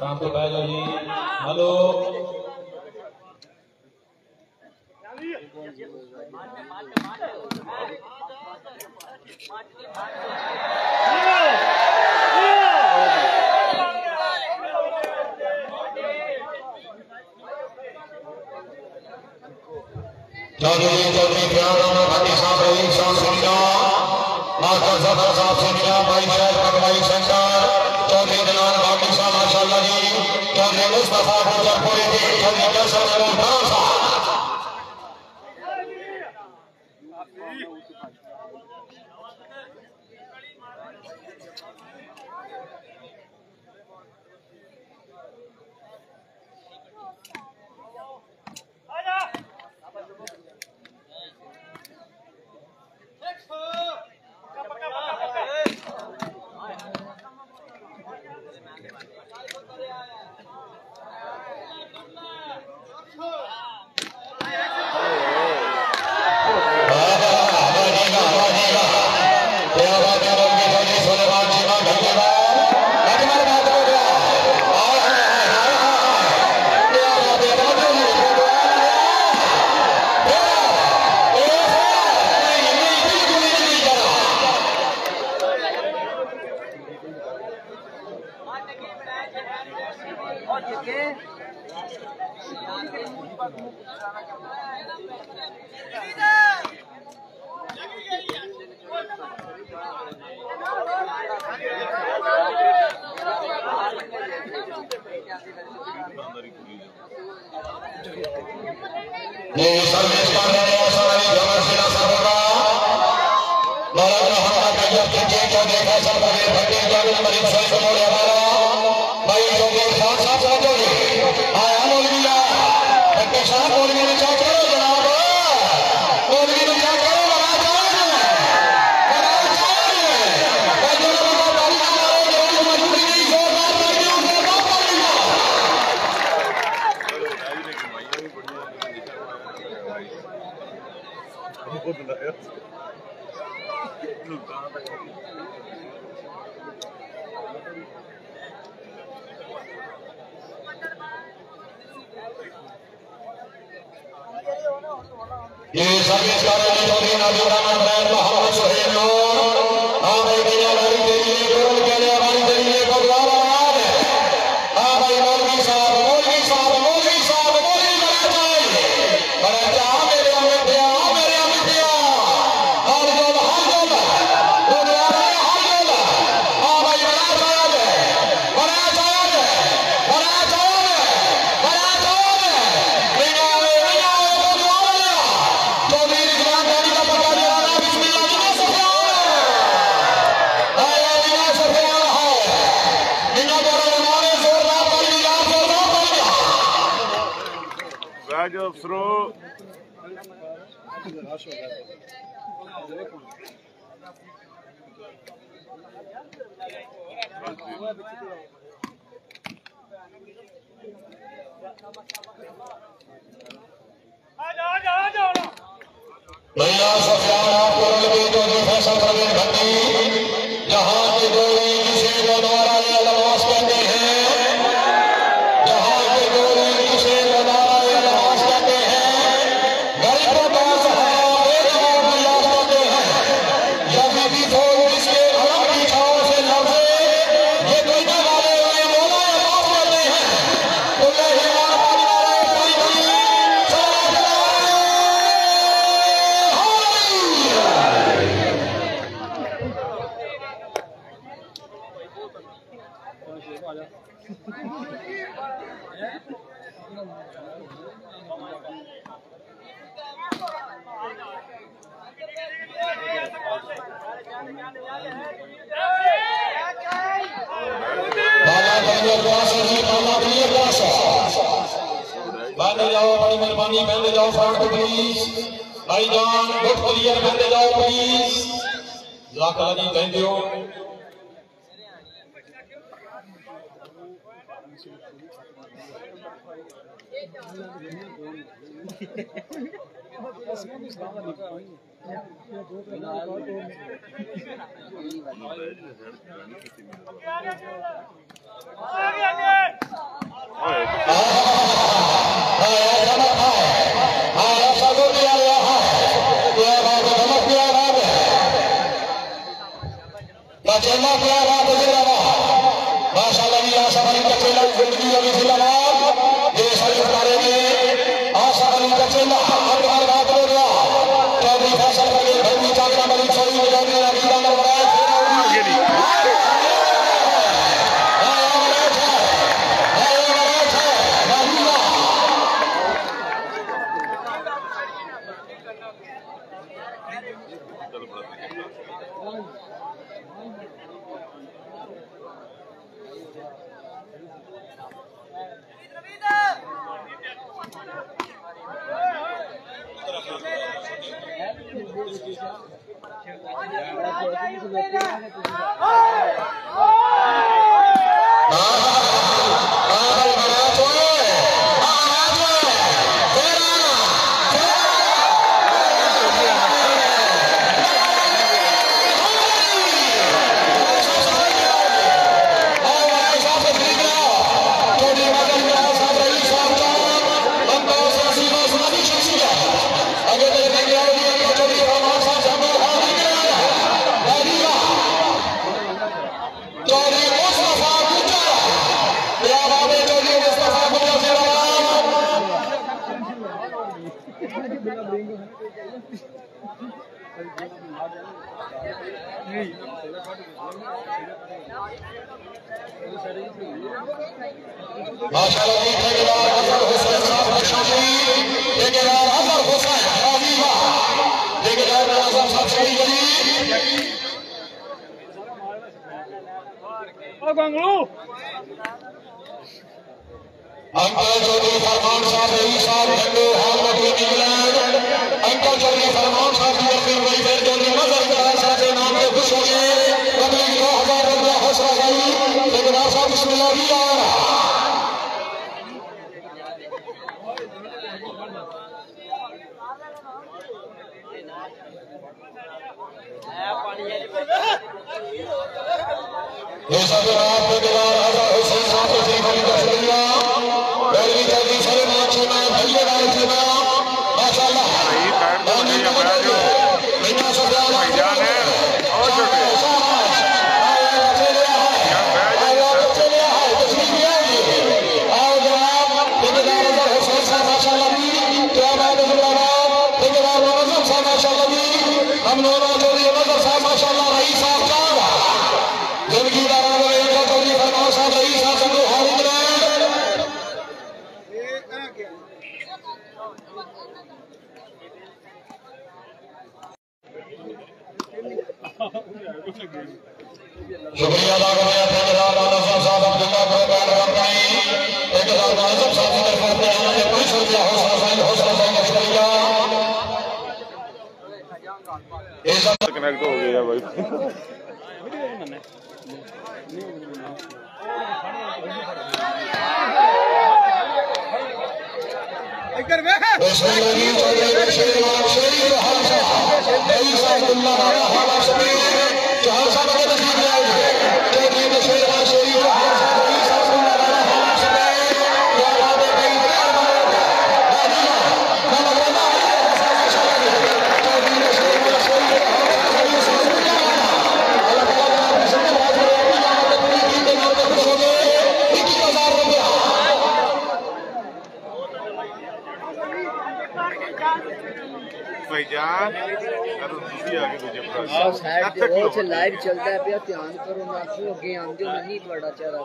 आराम से बैठ जाओ जी। हेलो चौधरी भाटी साहब रहीम साहब से मिला, मास्टर जफर साहब से मिला, भाई शायद पटवाई सेंटर चौधरी दलाल भाटी साहब माशाल्लाह जी, चौधरी मुस्तफा गुजरपुरी जी, चौधरी कैसर खान साहब। माशाअल्लाह ठेकेदार अजहर हुसैन साहब शामी, ठेकेदार अजहर हुसैन आजीवा, ठेकेदार आजम साहब शहीद अली अंकल चौधरी फरमान साहब रही साहब ठंडो हाल में इंग्लैंड, अंकल चौधरी फरमान साहब की अपनी वेलफेयर चौधरी मजहर साहब के नाम पे खुश हो गए। पब्लिक 2000 रुपया हौसला अफजाई, ठेकेदार साहब बिस्मिल्लाह भी आ रहा हम लोगों चौधरी मजहर साहब माशाअल्लाह रईस साहब का जिंदगी चौधरी फरमान साहब रईस साहब संगो हाल इंग्लैंड शुक्रिया अदा करते हैं ठेकेदार आजम साहब अब्दुल्ला प्रोग्राम कंपनी, ठेकेदार आजम साहब की तरफ से हमें कोई शुक्रिया हौसला अफजाई का शुक्रिया। कनेक्ट हो गया भाई। लाइव चलता है पे ध्यान करो ना अगे आंदे नहीं बड़ा चेहरा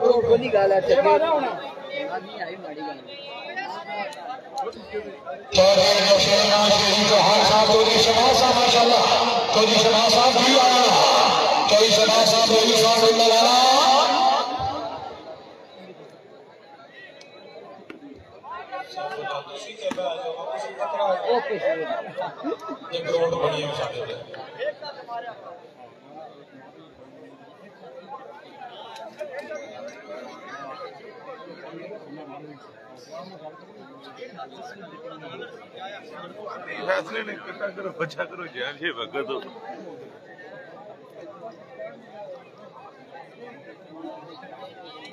देखो बोली गाल है नहीं आई माड़ी गाल चौधरी शबाज साहब माशाअल्लाह, चौधरी शबाज साहब भी आया, चौधरी शबाज साहब एक रोड बनी है साथे फैसले नहीं करता करो बचा करो जान ये भगत हो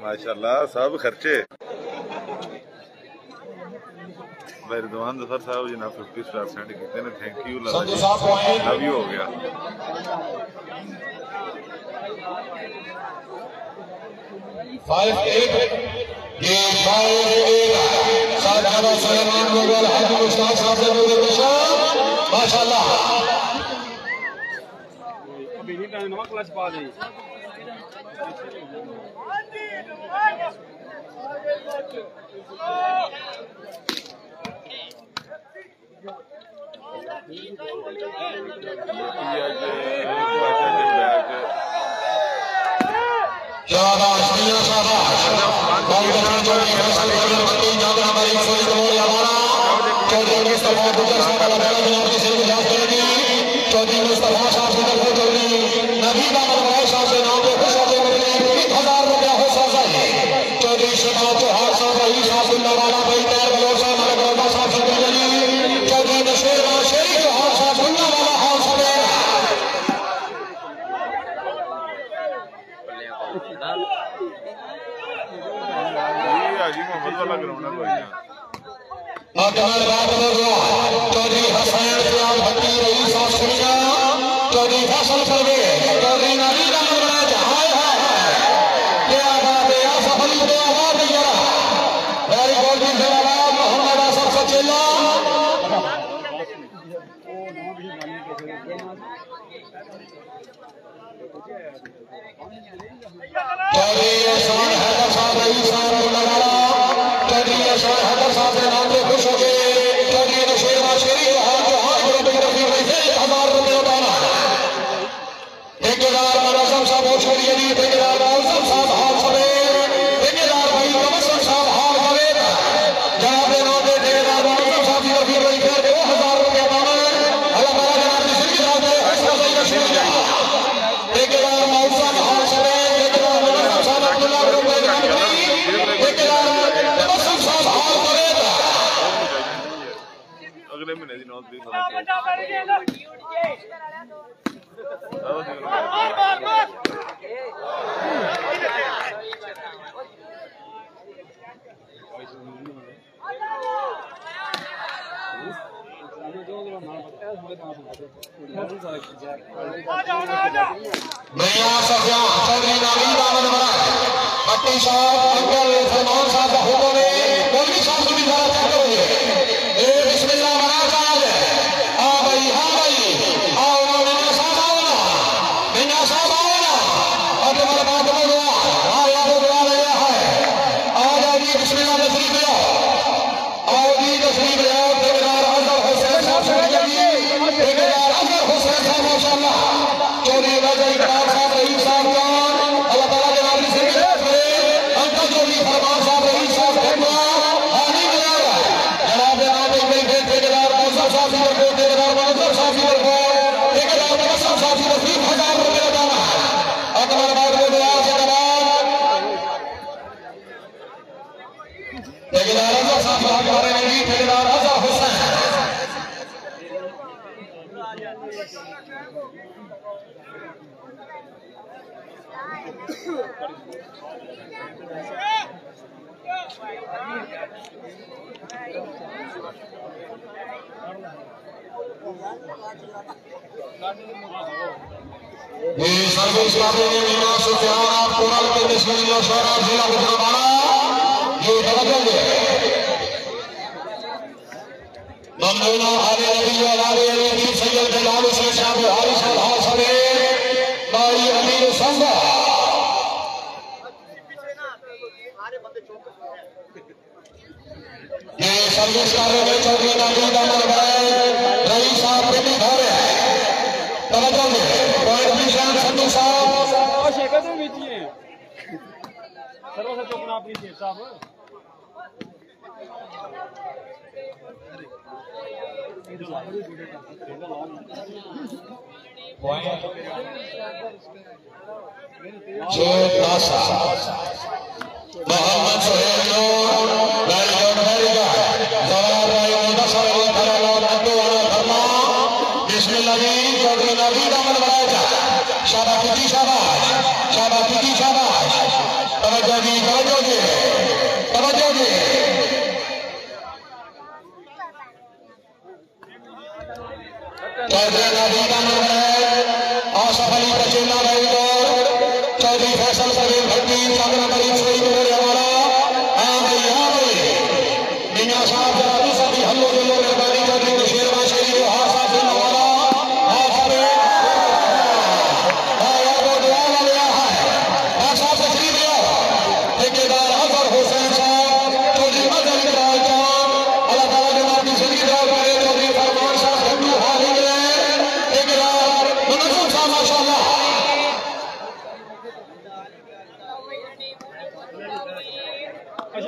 माशाल्लाह सब खर्चे रिजवान जफर साहब जी ने 50 स्टार सेंड किए ने, थैंक यू लव यू हो गया। माशाल्लाह नवा क्लच पा दे शाबाश शाबाश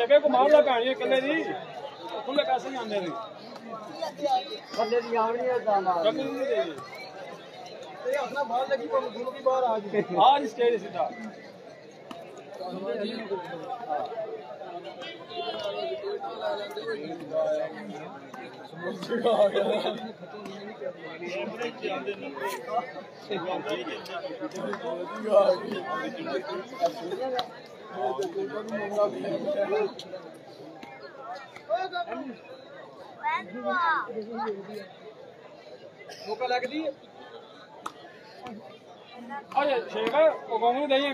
लगे को मार ला भैन कले दी खुले पैसे नहीं आंदे दी थल्ले दी आवनी है दामाद कभी नहीं दे ये अपना मार लगी तो दोनों की बाहर आज स्टेज सीधा मौका लग दी अरे शेख वो गाँव में नहीं है